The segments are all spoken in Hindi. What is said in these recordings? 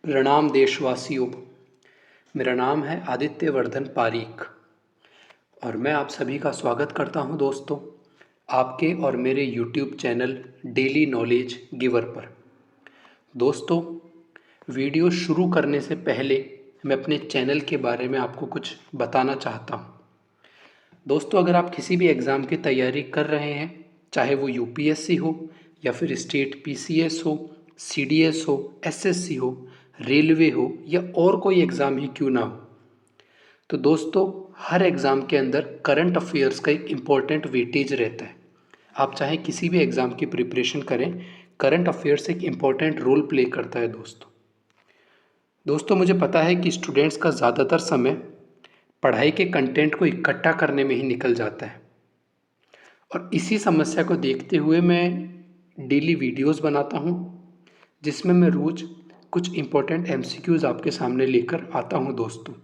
प्रणाम देशवासियों। मेरा नाम है आदित्य वर्धन पारीक और मैं आप सभी का स्वागत करता हूं दोस्तों आपके और मेरे YouTube channel daily knowledge giver पर। दोस्तों, वीडियो शुरू करने से पहले मैं अपने चैनल के बारे में आपको कुछ बताना चाहता हूं। दोस्तों, अगर आप किसी भी एग्ज़ाम की तैयारी कर रहे हैं, चाहे वो यूपीएससी हो या फिर स्टेट पीसीएस हो, सीडीएस हो, एसएससी हो, रेलवे हो या और कोई एग्ज़ाम ही क्यों ना हो, तो दोस्तों हर एग्ज़ाम के अंदर करंट अफेयर्स का एक इम्पॉर्टेंट वेटेज रहता है। आप चाहे किसी भी एग्ज़ाम की प्रिपरेशन करें, करंट अफेयर्स एक इम्पॉर्टेंट रोल प्ले करता है दोस्तों, मुझे पता है कि स्टूडेंट्स का ज़्यादातर समय पढ़ाई के कंटेंट को इकट्ठा करने में ही निकल जाता है और इसी समस्या को देखते हुए मैं डेली वीडियोस बनाता हूं, जिसमें मैं रोज़ कुछ इम्पोर्टेंट एमसीक्यूज़ आपके सामने लेकर आता हूं दोस्तों।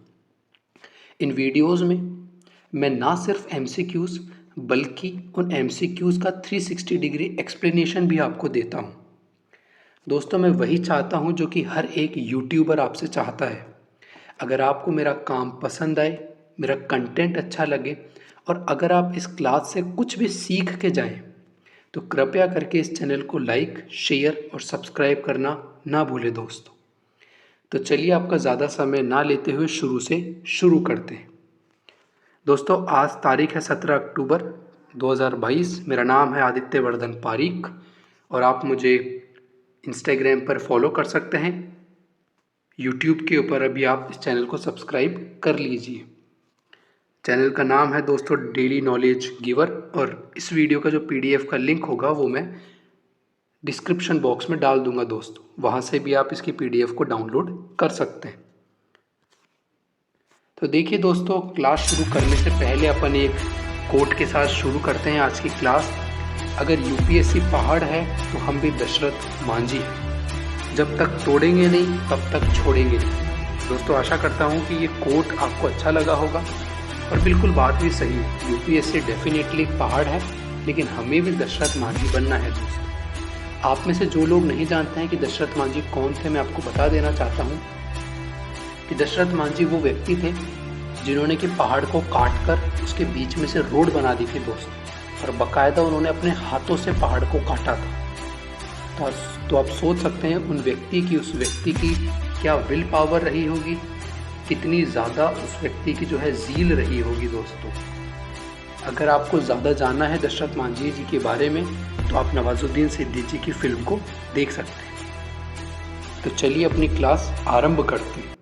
इन वीडियोस में मैं ना सिर्फ एमसीक्यूज़ बल्कि उन एमसीक्यूज़ का 360 डिग्री एक्सप्लेनेशन भी आपको देता हूं। दोस्तों, मैं वही चाहता हूं जो कि हर एक यूट्यूबर आपसे चाहता है। अगर आपको मेरा काम पसंद आए, मेरा कंटेंट अच्छा लगे और अगर आप इस क्लास से कुछ भी सीख के जाएं, तो कृपया करके इस चैनल को लाइक, शेयर और सब्सक्राइब करना ना भूलें दोस्तों। तो चलिए आपका ज़्यादा समय ना लेते हुए शुरू करते हैं। दोस्तों, आज तारीख है 17 अक्टूबर 2022। मेरा नाम है आदित्य वर्धन पारीक और आप मुझे इंस्टाग्राम पर फॉलो कर सकते हैं। यूट्यूब के ऊपर अभी आप इस चैनल को सब्सक्राइब कर लीजिए। चैनल का नाम है दोस्तों डेली नॉलेज गिवर और इस वीडियो का जो पीडीएफ का लिंक होगा वो मैं डिस्क्रिप्शन बॉक्स में डाल दूंगा दोस्तों, वहाँ से भी आप इसकी पीडीएफ को डाउनलोड कर सकते हैं। तो देखिए दोस्तों, क्लास शुरू करने से पहले अपन एक कोट के साथ शुरू करते हैं आज की क्लास। अगर यूपीएससी पहाड़ है तो हम भी दशरथ मांझी हैं, जब तक तोड़ेंगे नहीं तब तक छोड़ेंगे नहीं। दोस्तों, आशा करता हूँ कि ये कोट आपको अच्छा लगा होगा और बिल्कुल बात भी सही है। यूपीएससी डेफिनेटली पहाड़ है, लेकिन हमें भी दशरथ मांझी बनना है दोस्तों। आप में से जो लोग नहीं जानते हैं कि दशरथ मांझी कौन थे, मैं आपको बता देना चाहता हूँ कि दशरथ मांझी वो व्यक्ति थे जिन्होंने कि पहाड़ को काट कर उसके बीच में से रोड बना दी थी दोस्तों, और बाकायदा उन्होंने अपने हाथों से पहाड़ को काटा था। तो आप सोच सकते हैं उस व्यक्ति की क्या विल पावर रही होगी, कितनी ज़्यादा उस व्यक्ति की जो है ज़ील रही होगी दोस्तों। अगर आपको ज़्यादा जानना है दशरथ मांझी जी के बारे में तो आप नवाजुद्दीन सिद्दीकी की फिल्म को देख सकते हैं। तो चलिए अपनी क्लास आरंभ करते हैं।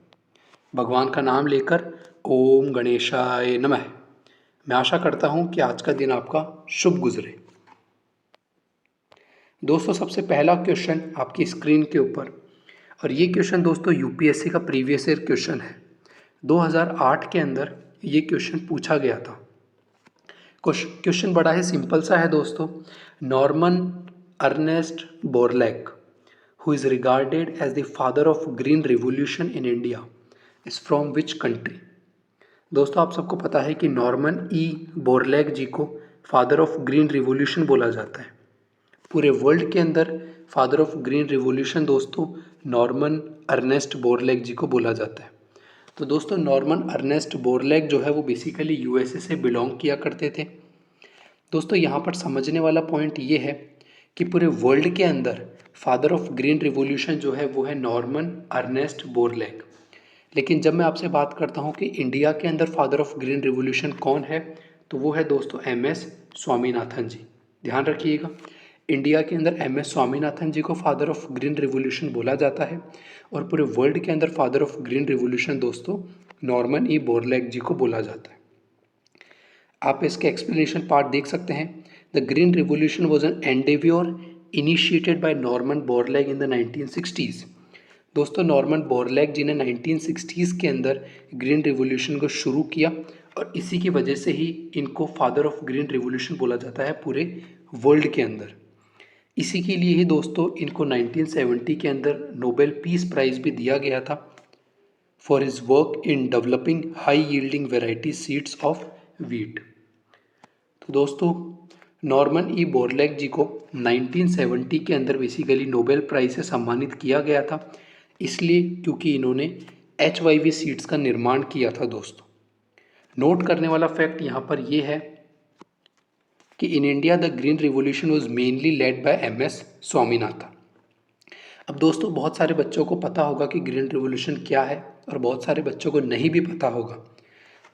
भगवान का नाम लेकर ओम गणेशाय नमः। मैं आशा करता हूँ कि आज का दिन आपका शुभ गुजरे। दोस्तों, सबसे पहला क्वेश्चन आपकी स्क्रीन के ऊपर, और ये क्वेश्चन दोस्तों यूपीएससी का प्रीवियस ईयर क्वेश्चन है। 2008 के अंदर ये क्वेश्चन पूछा गया था। क्वेश्चन बड़ा ही सिंपल सा है दोस्तों। Norman Ernest Borlaug, who is regarded as the father of green revolution in India, is from which country. दोस्तों, आप सबको पता है कि नॉर्मन ई बोरलैग जी को फादर ऑफ ग्रीन रिवॉल्यूशन बोला जाता है। पूरे वर्ल्ड के अंदर फादर ऑफ ग्रीन रिवॉल्यूशन दोस्तों नॉर्मन अर्नेस्ट बोरलैग जी को बोला जाता है। तो दोस्तों, नॉर्मन अर्नेस्ट बोरलैग जो है वो बेसिकली यूएसए से बिलोंग किया करते थे। दोस्तों, यहाँ पर समझने वाला पॉइंट ये है कि पूरे वर्ल्ड के अंदर फादर ऑफ ग्रीन रिवॉल्यूशन जो है वो है नॉर्मन अर्नेस्ट बोरलैग। लेकिन जब मैं आपसे बात करता हूँ कि इंडिया के अंदर फादर ऑफ ग्रीन रिवॉल्यूशन कौन है, तो वो है दोस्तों एमएस स्वामीनाथन जी। ध्यान रखिएगा, इंडिया के अंदर एमएस स्वामीनाथन जी को फादर ऑफ ग्रीन रिवॉल्यूशन बोला जाता है और पूरे वर्ल्ड के अंदर फादर ऑफ ग्रीन रिवॉल्यूशन दोस्तों नॉर्मन ई बोरलैग जी को बोला जाता है। आप इसके एक्सप्लेनेशन पार्ट देख सकते हैं। The green revolution was an endeavour initiated by Norman Borlaug in the 1960s। दोस्तों, नॉर्मन बोरलैग जी ने 1960s के अंदर ग्रीन रिवॉल्यूशन को शुरू किया और इसी की वजह से ही इनको फादर ऑफ ग्रीन रिवॉल्यूशन बोला जाता है पूरे वर्ल्ड के अंदर। इसी के लिए ही दोस्तों इनको 1970 के अंदर नोबेल पीस प्राइज़ भी दिया गया था for his work in developing high yielding variety seeds of wheat. तो दोस्तों, नॉर्मन ई बोरलैग जी को 1970 के अंदर बेसिकली नोबेल प्राइज़ से सम्मानित किया गया था। इसलिए क्योंकि इन्होंने HIV सीड्स का निर्माण किया था दोस्तों। नोट करने वाला फैक्ट यहाँ पर यह है कि in India the green revolution was mainly led by MS Swaminathan. अब दोस्तों बहुत सारे बच्चों को पता होगा कि ग्रीन रिवॉल्यूशन क्या है और बहुत सारे बच्चों को नहीं भी पता होगा।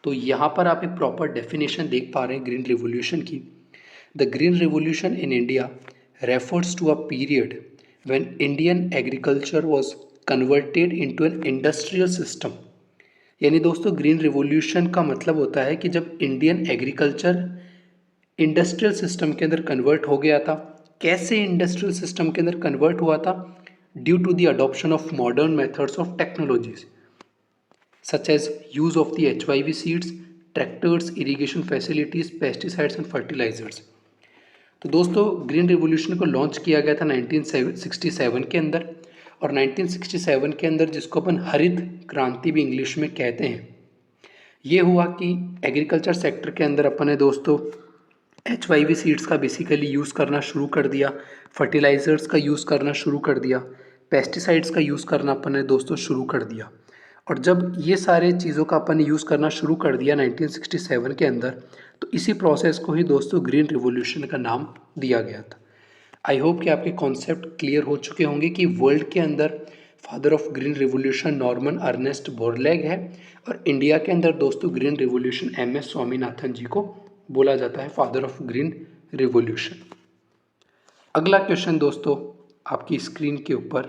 तो यहाँ पर आप एक प्रॉपर डेफिनेशन देख पा रहे हैं ग्रीन रिवॉल्यूशन की। The green revolution in India refers to a period when Indian agriculture was converted into an industrial system. यानी दोस्तों ग्रीन रिवॉल्यूशन का मतलब होता है कि जब इंडियन एग्रीकल्चर इंडस्ट्रियल सिस्टम के अंदर कन्वर्ट हो गया था। कैसे इंडस्ट्रियल सिस्टम के अंदर कन्वर्ट हुआ था? Due to the adoption of modern methods of technologies such as use of the HIV seeds, tractors, irrigation facilities, pesticides and fertilisers. तो दोस्तों ग्रीन रिवॉल्यूशन को लॉन्च किया गया था 1967 के अंदर, और 1967 के अंदर जिसको अपन हरित क्रांति भी इंग्लिश में कहते हैं, ये हुआ कि एग्रीकल्चर सेक्टर के अंदर अपन ने दोस्तों HIV सीड्स का बेसिकली यूज़ करना शुरू कर दिया, फर्टिलाइज़र्स का यूज़ करना शुरू कर दिया, पेस्टिसाइड्स का यूज़ करना अपन ने दोस्तों शुरू कर दिया। और जब ये सारे चीज़ों का अपन ने यूज़ करना शुरू कर दिया 1967 के अंदर, तो इसी प्रोसेस को ही दोस्तों ग्रीन रिवॉल्यूशन का नाम दिया गया था। आई होप कि आपके कॉन्सेप्ट क्लियर हो चुके होंगे कि वर्ल्ड के अंदर father of green revolution Norman Ernest Borlaug है, और इंडिया के अंदर दोस्तों green revolution MS Swaminathan ji को बोला जाता है फादर ऑफ ग्रीन रिवॉल्यूशन। अगला क्वेश्चन दोस्तों आपकी स्क्रीन के ऊपर,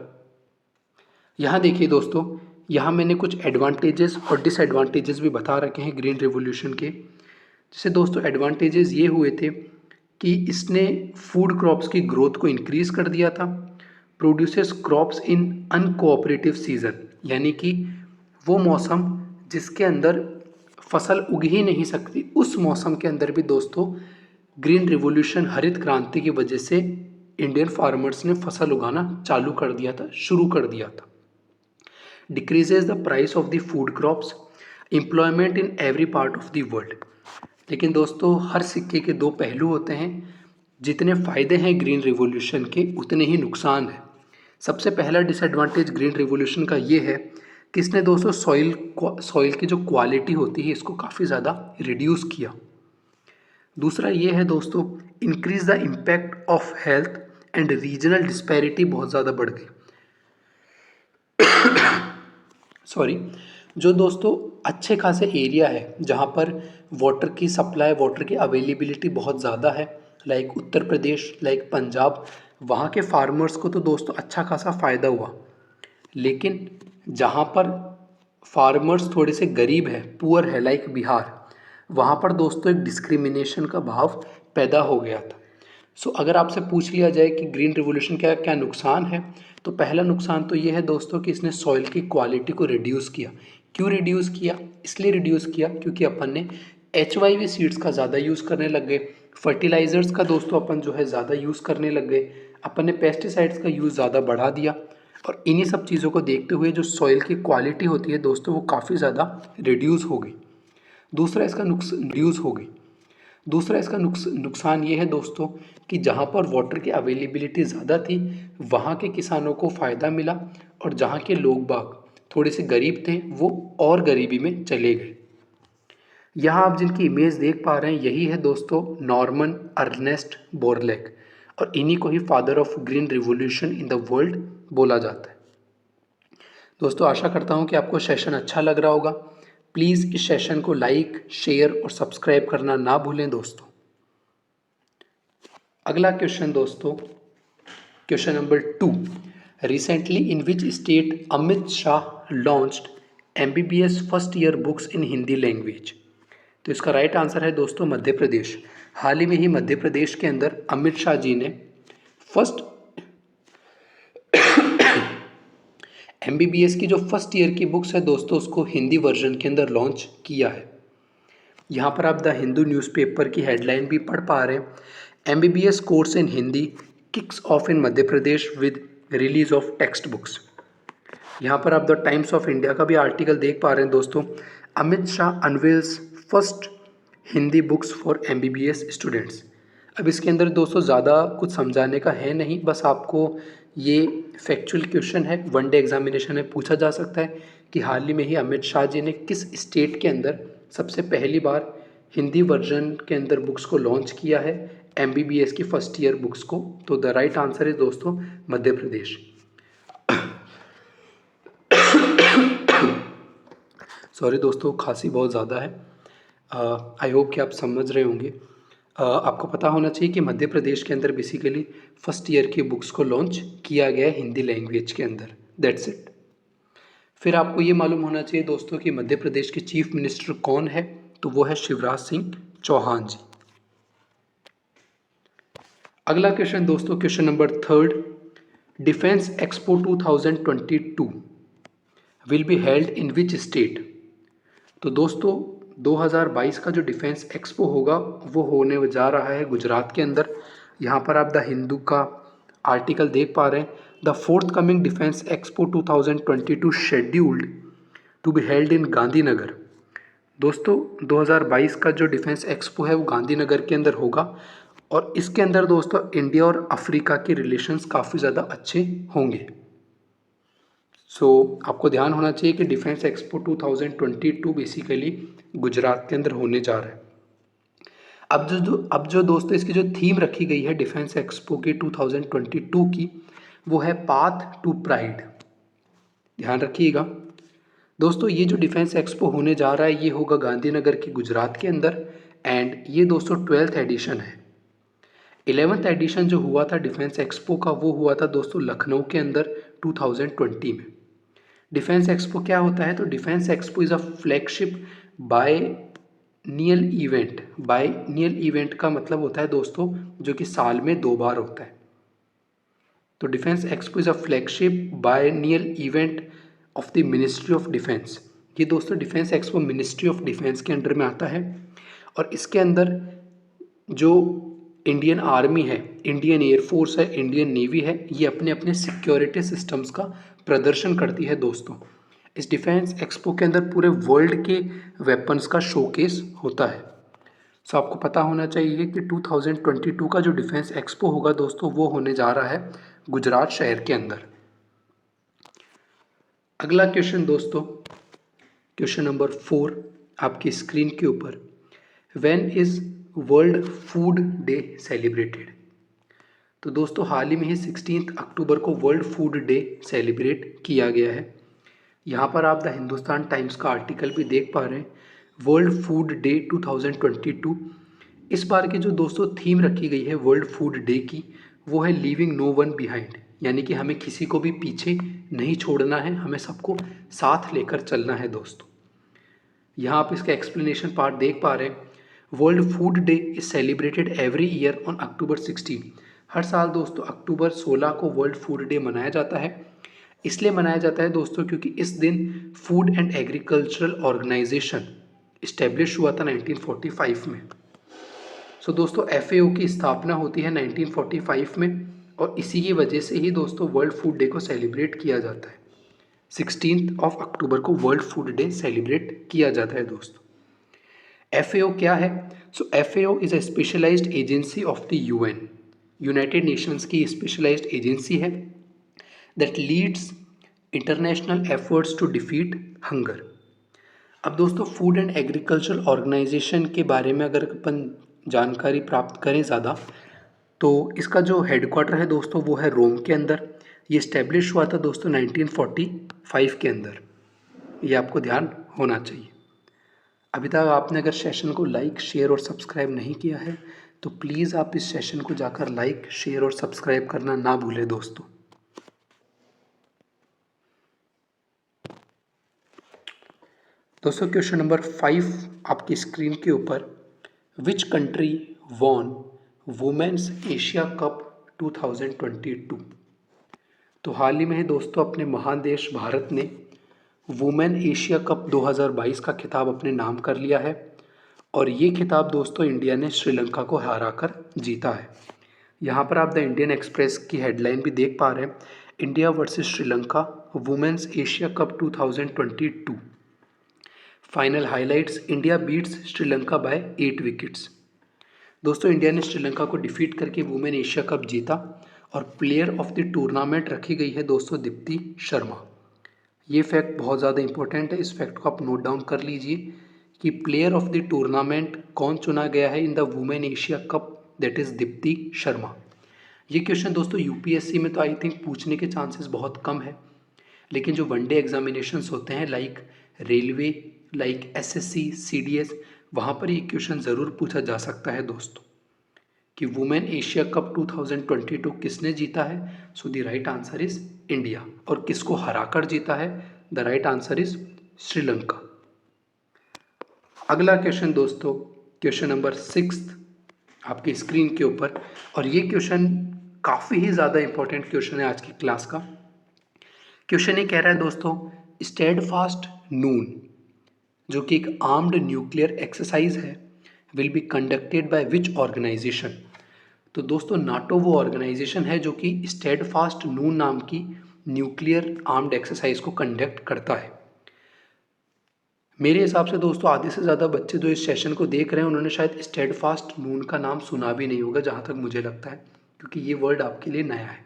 यहाँ देखिए दोस्तों, यहाँ मैंने कुछ एडवांटेजेस और डिसएडवांटेजेस भी बता रखे हैं ग्रीन रिवॉल्यूशन के। जैसे दोस्तों एडवांटेजेस ये हुए थे कि इसने फूड क्रॉप्स की ग्रोथ को इंक्रीज कर दिया था, प्रोड्यूसेस क्रॉप्स इन अनकोऑपरेटिव सीजन, यानी कि वो मौसम जिसके अंदर फसल उग ही नहीं सकती, उस मौसम के अंदर भी दोस्तों ग्रीन रिवॉल्यूशन हरित क्रांति की वजह से इंडियन फार्मर्स ने फसल उगाना चालू कर दिया था, शुरू कर दिया था। Decreases the price of the food crops, employment in every part of the world. लेकिन दोस्तों हर सिक्के के दो पहलू होते हैं, जितने फ़ायदे हैं ग्रीन रिवॉल्यूशन के उतने ही नुकसान हैं। सबसे पहला डिसएडवांटेज ग्रीन रिवॉल्यूशन का ये है कि इसने दोस्तों सॉइल की जो क्वालिटी होती है इसको काफ़ी ज़्यादा रिड्यूस किया। दूसरा ये है दोस्तों increase the impact of health and regional disparity बहुत ज़्यादा बढ़ गई। सॉरी, जो दोस्तों अच्छे खासे एरिया है जहाँ पर वाटर की सप्लाई, वाटर की अवेलेबिलिटी बहुत ज़्यादा है, लाइक उत्तर प्रदेश, लाइक पंजाब, वहाँ के फार्मर्स को तो दोस्तों अच्छा खासा फ़ायदा हुआ। लेकिन जहाँ पर फार्मर्स थोड़े से गरीब है, पुअर है, लाइक बिहार, वहाँ पर दोस्तों एक डिस्क्रिमिनेशन का भाव पैदा हो गया था। सो अगर आपसे पूछ लिया जाए कि ग्रीन रिवॉल्यूशन क्या क्या नुकसान है, तो पहला नुकसान तो ये है दोस्तों कि इसने सॉइल की क्वालिटी को रिड्यूस किया। क्यों रिड्यूस किया? इसलिए रिड्यूस किया क्योंकि अपन ने HIV सीड्स का ज़्यादा यूज़ करने लग गए, फर्टिलाइज़र्स का दोस्तों अपन जो है ज़्यादा यूज़ करने लग गए, अपन ने पेस्टिसाइड्स का यूज़ ज़्यादा बढ़ा दिया, और इन्हीं सब चीज़ों को देखते हुए जो सॉइल की क्वालिटी होती है दोस्तों वो काफ़ी ज़्यादा रिड्यूस हो गई। दूसरा इसका नुकसान ये है दोस्तों कि जहाँ पर वाटर की अवेलेबिलिटी ज़्यादा थी वहाँ के किसानों को फ़ायदा मिला, और जहाँ के लोग बाग थोड़े से गरीब थे वो और गरीबी में चले गए। यहाँ आप जिनकी इमेज देख पा रहे हैं यही है दोस्तों नॉर्मन अर्नेस्ट बोरलैग, और इन्हीं को ही father of green revolution in the world बोला जाता है। दोस्तों आशा करता हूँ कि आपको सेशन अच्छा लग रहा होगा। प्लीज़ इस सेशन को लाइक, शेयर और सब्सक्राइब करना ना भूलें दोस्तों। अगला क्वेश्चन दोस्तों, question number 2, recently in which state Amit Shah launched MBBS first year books in Hindi language? तो इसका राइट आंसर है दोस्तों मध्य प्रदेश। हाल ही में ही मध्य प्रदेश के अंदर अमित शाह जी ने फर्स्ट MBBS की जो फर्स्ट ईयर की बुक्स है दोस्तों उसको हिंदी वर्जन के अंदर लॉन्च किया है। यहाँ पर आप द हिंदू न्यूज़पेपर की हेडलाइन भी पढ़ पा रहे हैं, MBBS course in Hindi kicks of in Madhya Pradesh with release of text books. यहाँ पर आप द टाइम्स ऑफ इंडिया का भी आर्टिकल देख पा रहे हैं दोस्तों, Amit Shah unveils first Hindi books for MBBS students. अब इसके अंदर दोस्तों ज़्यादा कुछ समझाने का है नहीं, बस आपको ये फैक्चुअल क्वेश्चन है, वनडे एग्जामिनेशन में पूछा जा सकता है कि हाल ही में ही अमित शाह जी ने किस स्टेट के अंदर सबसे पहली बार हिंदी वर्जन के अंदर बुक्स को लॉन्च किया है, एमबीबीएस की फर्स्ट ईयर बुक्स को। तो द राइट आंसर है दोस्तों मध्य प्रदेश। सॉरी दोस्तों, खांसी बहुत ज़्यादा है। आई होप कि आप समझ रहे होंगे। आपको पता होना चाहिए कि मध्य प्रदेश के अंदर बेसिकली फर्स्ट ईयर की बुक्स को लॉन्च किया गया है हिंदी लैंग्वेज के अंदर। That's it. फिर आपको ये मालूम होना चाहिए दोस्तों कि मध्य प्रदेश के चीफ मिनिस्टर कौन है, तो वो है शिवराज सिंह चौहान जी। अगला क्वेश्चन दोस्तों, question number 3, defence expo 2022 will be held in which state. तो दोस्तों 2022 का जो डिफेंस एक्सपो होगा वो होने जा रहा है गुजरात के अंदर। यहाँ पर आप द हिंदू का आर्टिकल देख पा रहे हैं। The fourth coming defence expo 2022 scheduled to be held in Gandhinagar. दोस्तों 2022 का जो डिफेंस एक्सपो है वो गांधीनगर के अंदर होगा और इसके अंदर दोस्तों इंडिया और अफ्रीका के रिलेशंस काफ़ी ज़्यादा अच्छे होंगे। आपको ध्यान होना चाहिए कि डिफेंस एक्सपो 2022 बेसिकली गुजरात के अंदर होने जा रहा है। अब जो दोस्तों इसकी जो थीम रखी गई है डिफेंस एक्सपो के 2022 की, वो है पाथ टू प्राइड। ध्यान रखिएगा दोस्तों, ये जो डिफेंस एक्सपो होने जा रहा है ये होगा गांधीनगर के गुजरात के अंदर एंड ये दोस्तों 12th एडिशन है। 11th एडिशन जो हुआ था डिफेंस एक्सपो का वो हुआ था दोस्तों लखनऊ के अंदर 2020 में। डिफेंस एक्सपो क्या होता है, तो defence expo is a flagship biennial event. Biennial event का मतलब होता है दोस्तों जो कि साल में 2 बार होता है। तो defence expo is a flagship biennial event of the ministry of defence. ये दोस्तों defence expo ministry of defence के अंडर में आता है और इसके अंदर जो इंडियन आर्मी है, इंडियन एयरफोर्स है, इंडियन नेवी है, ये अपने अपने सिक्योरिटी सिस्टम्स का प्रदर्शन करती है दोस्तों। इस डिफेंस एक्सपो के अंदर पूरे वर्ल्ड के वेपन्स का शोकेस होता है। आपको पता होना चाहिए कि 2022 का जो डिफेंस एक्सपो होगा दोस्तों वो होने जा रहा है गुजरात शहर के अंदर। अगला क्वेश्चन दोस्तों, क्वेश्चन नंबर 4 आपकी स्क्रीन के ऊपर, when is world food day celebrated. तो दोस्तों हाल ही में ही 16 अक्टूबर को वर्ल्ड फूड डे सेलिब्रेट किया गया है। यहाँ पर आप द हिंदुस्तान टाइम्स का आर्टिकल भी देख पा रहे हैं, वर्ल्ड फूड डे 2022। इस बार की जो दोस्तों थीम रखी गई है वर्ल्ड फूड डे की, वो है लीविंग नो वन बिहाइंड, यानी कि हमें किसी को भी पीछे नहीं छोड़ना है, हमें सबको साथ लेकर चलना है दोस्तों। यहाँ आप इसका एक्सप्लेनेशन पार्ट देख पा रहे हैं, world food day is celebrated every year on October 16। हर साल दोस्तों अक्टूबर 16 को वर्ल्ड फूड डे मनाया जाता है। इसलिए मनाया जाता है दोस्तों क्योंकि इस दिन food and agricultural organisation establish हुआ था 1945 में। दोस्तों FAO की स्थापना होती है 1945 में और इसी की वजह से ही दोस्तों वर्ल्ड फूड डे को सेलिब्रेट किया जाता है। 16 अक्टूबर को वर्ल्ड फूड डे सेलिब्रेट किया जाता है दोस्तों। FAO क्या है? FAO is a specialised agency of the UN, united nations की स्पेशलाइज्ड एजेंसी है that leads international efforts to defeat hunger. अब दोस्तों फूड एंड एग्रीकल्चर ऑर्गेनाइजेशन के बारे में अगर अपन जानकारी प्राप्त करें ज़्यादा, तो इसका जो हेडक्वार्टर है दोस्तों वो है रोम के अंदर। ये इस्टेब्लिश हुआ था दोस्तों 1945 के अंदर। ये आपको ध्यान होना चाहिए। अभी तक आपने अगर सेशन को लाइक शेयर और सब्सक्राइब नहीं किया है तो प्लीज़ आप इस सेशन को जाकर लाइक शेयर और सब्सक्राइब करना ना भूलें दोस्तों। क्वेश्चन नंबर 5 आपकी स्क्रीन के ऊपर, which country won women's Asia cup 2022। तो हाल ही में दोस्तों अपने महान देश भारत ने वुमेन एशिया कप 2022 का खिताब अपने नाम कर लिया है और ये खिताब दोस्तों इंडिया ने श्रीलंका को हराकर जीता है। यहाँ पर आप द इंडियन एक्सप्रेस की हेडलाइन भी देख पा रहे हैं, India versus Sri Lanka women's Asia cup 2022 final highlights, India beats Sri Lanka by 8 wickets. दोस्तों इंडिया ने श्रीलंका को डिफीट करके वुमेन एशिया कप जीता और प्लेयर ऑफ द टूर्नामेंट रखी गई है दोस्तों दीप्ति शर्मा। ये फैक्ट बहुत ज़्यादा इंपॉर्टेंट है, इस फैक्ट को आप नोट डाउन कर लीजिए कि प्लेयर ऑफ द टूर्नामेंट कौन चुना गया है in the women Asia cup, that is Deepti Sharma. ये क्वेश्चन दोस्तों यूपीएससी में तो आई थिंक पूछने के चांसेस बहुत कम है, लेकिन जो वनडे एग्जामिनेशंस होते हैं like railway, like SSC, CDS, वहाँ पर ये क्वेश्चन ज़रूर पूछा जा सकता है दोस्तों कि वुमेन एशिया कप 2022 किसने जीता है। So the right answer is India. और किसको हराकर जीता है? The right answer is Sri Lanka. अगला क्वेश्चन दोस्तों, क्वेश्चन नंबर 6 आपकी स्क्रीन के ऊपर, और ये क्वेश्चन काफ़ी ही ज़्यादा इंपॉर्टेंट क्वेश्चन है आज की क्लास का। क्वेश्चन ये कह रहा है दोस्तों, स्टेडफास्ट नून जो कि एक आर्म्ड न्यूक्लियर एक्सरसाइज है will be conducted by which organisation. तो दोस्तों नाटो वो ऑर्गेनाइजेशन है जो कि स्टेडफास्ट नून नाम की न्यूक्लियर आर्म्ड एक्सरसाइज को कंडक्ट करता है। मेरे हिसाब से दोस्तों आधे से ज़्यादा बच्चे जो इस सेशन को देख रहे हैं उन्होंने शायद स्टेडफास्ट नून का नाम सुना भी नहीं होगा, जहाँ तक मुझे लगता है, क्योंकि ये वर्ड आपके लिए नया है।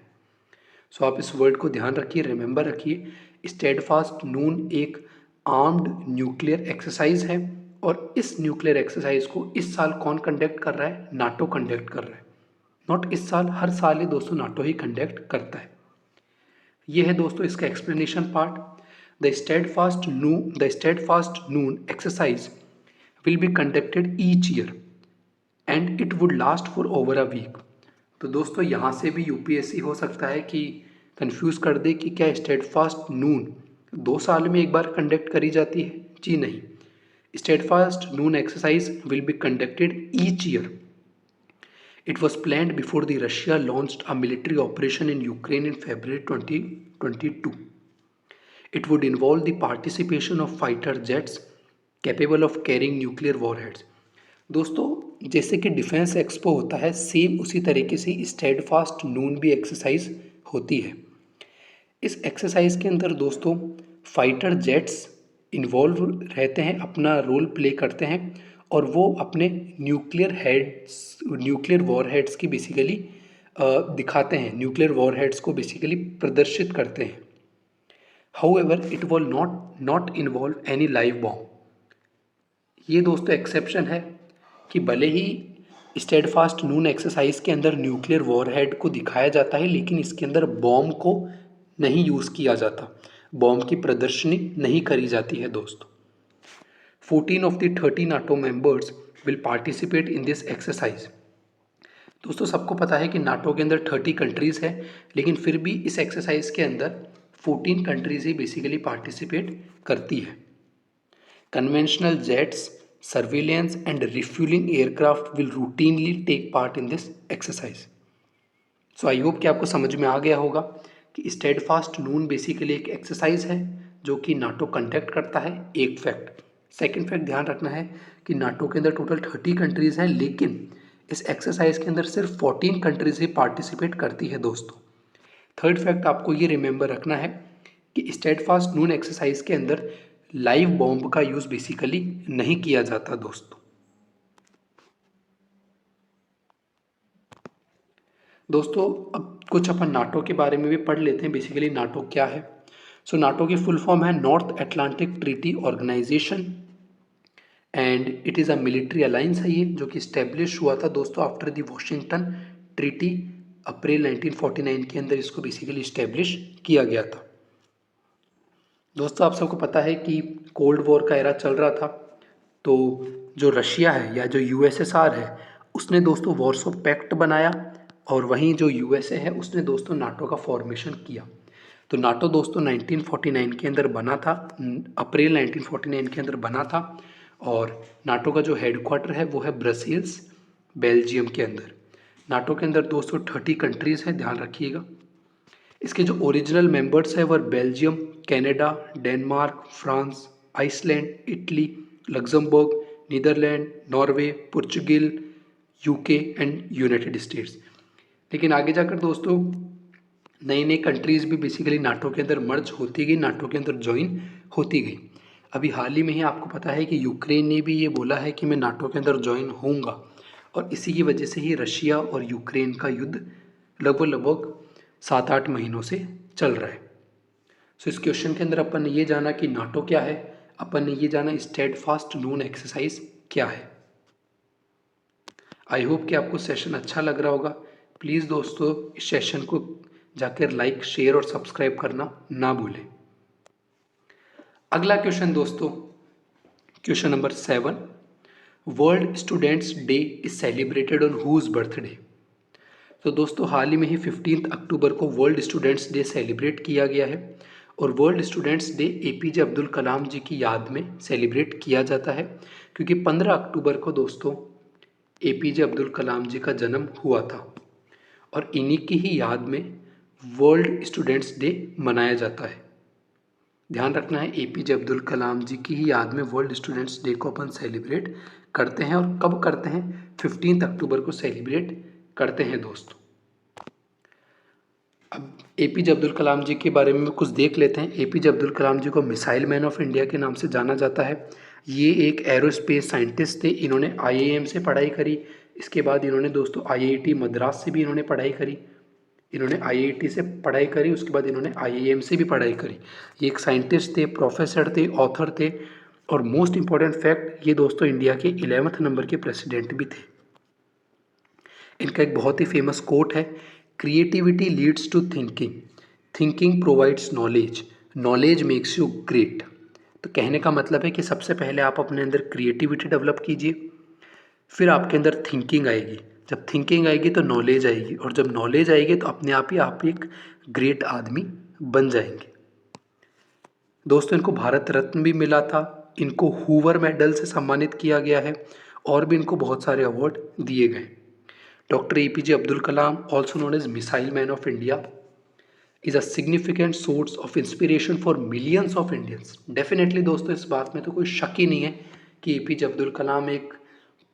सो आप इस वर्ड को ध्यान रखिए, रिमेंबर रखिए। स्टेडफास्ट नून एक आर्म्ड न्यूक्लियर एक्सरसाइज है, और इस न्यूक्लियर एक्सरसाइज को इस साल कौन कंडक्ट कर रहा है? नाटो कंडक्ट कर रहा है। नॉट इस साल, हर साल ही दोस्तों नाटो ही कंडक्ट करता है। ये है दोस्तों इसका explanation part. The Steadfast Noon exercise will be conducted each year and it would last for over a week. तो दोस्तों यहाँ से भी यूपीएससी हो सकता है कि कंफ्यूज कर दे कि क्या स्टेडफास्ट नून 2 साल में एक बार कंडक्ट करी जाती है? जी नहीं, steadfast Noon exercise will be conducted each year. It was planned before the Russia launched a military operation in Ukraine in February 2022. It would involve the participation of fighter jets capable of carrying nuclear warheads. दोस्तों जैसे कि डिफेंस एक्सपो होता है, सेम उसी तरीके से स्टेडफास्ट नून भी एक्सरसाइज होती है। इस एक्सरसाइज के अंदर दोस्तों फाइटर जेट्स इन्वॉल्व रहते हैं, अपना रोल प्ले करते हैं, और वो अपने न्यूक्लियर वॉरहेड्स की बेसिकली दिखाते हैं, न्यूक्लियर वॉरहेड्स को बेसिकली प्रदर्शित करते हैं। However it will not involve any live bomb. ये दोस्तों एक्सेप्शन है कि भले ही स्टेडफास्ट नून एक्सरसाइज के अंदर न्यूक्लियर वॉरहेड को दिखाया जाता है, लेकिन इसके अंदर बॉम्ब को नहीं यूज़ किया जाता, बॉम्ब की प्रदर्शनी नहीं करी जाती है दोस्तों। 14 of the 30 NATO members will participate in this exercise। दोस्तों सबको पता है कि नाटो के अंदर 30 कंट्रीज़ है, लेकिन फिर भी इस एक्सरसाइज के अंदर 14 कंट्रीज़ ही बेसिकली पार्टिसिपेट करती है। Conventional jets, surveillance and refuelling aircraft will routinely take part in this exercise. So I hope कि आपको समझ में आ गया होगा कि स्टेडफास्ट नून बेसिकली एक एक्सरसाइज है जो कि नाटो कंडक्ट करता है। एक फैक्ट। सेकेंड फैक्ट ध्यान रखना है कि नाटो के अंदर टोटल 30 कंट्रीज़ हैं, लेकिन इस एक्सरसाइज के अंदर सिर्फ 14 कंट्रीज ही पार्टिसिपेट करती है दोस्तों। थर्ड फैक्ट आपको ये रिमेंबर रखना है कि स्टेडफास्ट नून एक्सरसाइज के अंदर लाइव बॉम्ब का यूज़ बेसिकली नहीं किया जाता दोस्तों। दोस्तों अब कुछ अपन नाटो के बारे में भी पढ़ लेते हैं, बेसिकली नाटो क्या है। सो नाटो की फुल फॉर्म है North Atlantic Treaty Organisation, and it is a military alliance है ये, जो कि इस्टेब्लिश हुआ था दोस्तों after the Washington treaty, April 1949 के अंदर इसको बेसिकली इस्टेब्लिश किया गया था। दोस्तों आप सबको पता है कि कोल्ड वॉर का एरा चल रहा था, तो जो रशिया है या जो यूएसएसआर है उसने दोस्तों वॉर्सो पैक्ट बनाया, और वहीं जो यूएसए है उसने दोस्तों नाटो का फॉर्मेशन किया। तो नाटो दोस्तों 1949 के अंदर बना था, अप्रैल 1949 के अंदर बना था, और नाटो का जो हेडक्वार्टर है वो है ब्रसेल्स, बेल्जियम के अंदर। नाटो के अंदर दोस्तों 30 कंट्रीज़ हैं, ध्यान रखिएगा। इसके जो ओरिजिनल मेंबर्स हैं वह Belgium, Canada, Denmark, France, Iceland, Italy, Luxembourg, Netherland, Norway, Portugal, UK and United States. लेकिन आगे जाकर दोस्तों नई नई कंट्रीज़ भी बेसिकली नाटो के अंदर मर्ज होती गई, नाटो के अंदर ज्वाइन होती गई। अभी हाल ही में ही आपको पता है कि यूक्रेन ने भी ये बोला है कि मैं नाटो के अंदर ज्वाइन होऊंगा, और इसी की वजह से ही रशिया और यूक्रेन का युद्ध लगभग 7-8 महीनों से चल रहा है। सो इस क्वेश्चन के अंदर अपन ने ये जाना कि नाटो क्या है, अपन ने ये जाना स्टेडफास्ट नून एक्सरसाइज क्या है। आई होप कि आपको सेशन अच्छा लग रहा होगा। प्लीज़ दोस्तों इस सेशन को जाकर लाइक, शेयर और सब्सक्राइब करना ना भूलें। अगला क्वेश्चन दोस्तों, question number 7, world students day is celebrated on whose birthday. तो दोस्तों हाल ही में ही 15 अक्टूबर को वर्ल्ड स्टूडेंट्स डे सेलिब्रेट किया गया है और world students day APJ Abdul Kalam ji की याद में सेलिब्रेट किया जाता है, क्योंकि 15 अक्टूबर को दोस्तों एपीजे अब्दुल कलाम जी का जन्म हुआ था और इन्हीं की ही याद में वर्ल्ड स्टूडेंट्स डे मनाया जाता है। ध्यान रखना है, एपीजे अब्दुल कलाम जी की ही याद में वर्ल्ड स्टूडेंट्स डे को अपन सेलिब्रेट करते हैं। और कब करते हैं? 15 अक्टूबर को सेलिब्रेट करते हैं दोस्तों। अब एपीजे अब्दुल कलाम जी के बारे में कुछ देख लेते हैं। एपीजे अब्दुल कलाम जी को मिसाइल मैन ऑफ इंडिया के नाम से जाना जाता है। ये एक एरोस्पेस साइंटिस्ट थे। इन्होंने आईआईएम से पढ़ाई करी। इसके बाद इन्होंने दोस्तों आईआईटी मद्रास से भी इन्होंने पढ़ाई करी। इन्होंने आईआईटी से पढ़ाई करी, उसके बाद इन्होंने आईआईएम से भी पढ़ाई करी। ये एक साइंटिस्ट थे, प्रोफेसर थे, ऑथर थे और मोस्ट इंपॉर्टेंट फैक्ट, ये दोस्तों इंडिया के 11वें नंबर के प्रेसिडेंट भी थे। इनका एक बहुत ही फेमस कोट है, creativity leads to thinking, thinking provides knowledge, knowledge makes you great. तो कहने का मतलब है कि सबसे पहले आप अपने अंदर क्रिएटिविटी डेवलप कीजिए, फिर आपके अंदर थिंकिंग आएगी, जब थिंकिंग आएगी तो नॉलेज आएगी और जब नॉलेज आएगी तो अपने आप ही आप एक ग्रेट आदमी बन जाएंगे। दोस्तों इनको भारत रत्न भी मिला था, इनको हूवर मेडल से सम्मानित किया गया है और भी इनको बहुत सारे अवार्ड दिए गए। Doctor APJ Abdul Kalam, also known as missile man of India, is a significant source of inspiration for millions of Indians. Definitely दोस्तों इस बात में तो कोई शक ही नहीं है कि एपीजे अब्दुल कलाम एक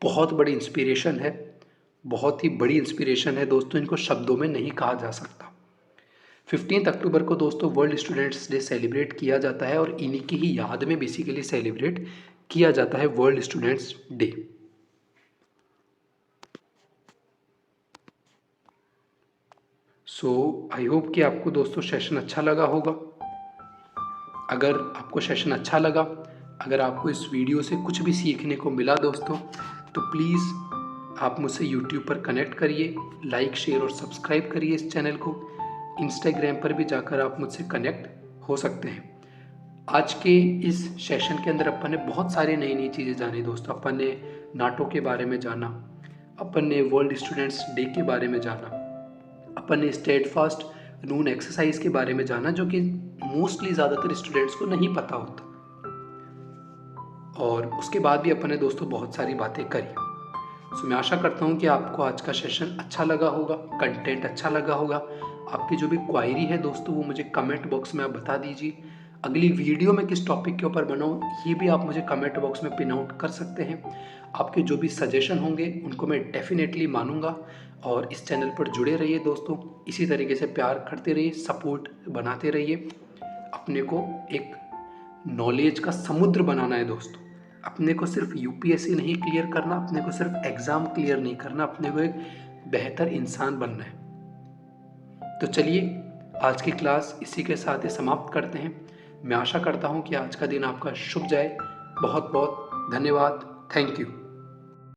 बहुत बड़ी इंस्पिरेशन है, बहुत ही बड़ी इंस्पिरेशन है दोस्तों, इनको शब्दों में नहीं कहा जा सकता। 15 अक्टूबर को दोस्तों वर्ल्ड स्टूडेंट्स डे सेलिब्रेट किया जाता है और इन्हीं की ही याद में बेसिकली सेलिब्रेट किया जाता है world students day. So I hope कि आपको दोस्तों सेशन अच्छा लगा होगा। अगर आपको सेशन अच्छा लगा, अगर आपको इस वीडियो से कुछ भी सीखने को मिला दोस्तों, तो प्लीज़ आप मुझसे यूट्यूब पर कनेक्ट करिए, लाइक, शेयर और सब्सक्राइब करिए इस चैनल को। इंस्टाग्राम पर भी जाकर आप मुझसे कनेक्ट हो सकते हैं। आज के इस सेशन के अंदर अपन ने बहुत सारी नई नई चीज़ें जानी दोस्तों। अपन ने नाटो के बारे में जाना, अपन ने वर्ल्ड स्टूडेंट्स डे के बारे में जाना, अपन ने स्टेडफास्ट नून एक्सरसाइज के बारे में जाना, जो कि मोस्टली ज़्यादातर स्टूडेंट्स को नहीं पता होता। और उसके बाद भी अपन ने दोस्तों बहुत सारी बातें करी। सो मैं आशा करता हूँ कि आपको आज का सेशन अच्छा लगा होगा, कंटेंट अच्छा लगा होगा। आपकी जो भी क्वायरी है दोस्तों वो मुझे कमेंट बॉक्स में आप बता दीजिए। अगली वीडियो में किस टॉपिक के ऊपर बनाऊँ ये भी आप मुझे कमेंट बॉक्स में पिन आउट कर सकते हैं। आपके जो भी सजेशन होंगे उनको मैं डेफिनेटली मानूंगा। और इस चैनल पर जुड़े रहिए दोस्तों, इसी तरीके से प्यार करते रहिए, सपोर्ट बनाते रहिए। अपने को एक नॉलेज का समुद्र बनाना है दोस्तों। अपने को सिर्फ यूपीएससी नहीं क्लियर करना, अपने को सिर्फ एग्ज़ाम क्लियर नहीं करना, अपने को एक बेहतर इंसान बनना है। तो चलिए आज की क्लास इसी के साथ ही समाप्त करते हैं। मैं आशा करता हूँ कि आज का दिन आपका शुभ जाए। बहुत बहुत धन्यवाद। Thank you.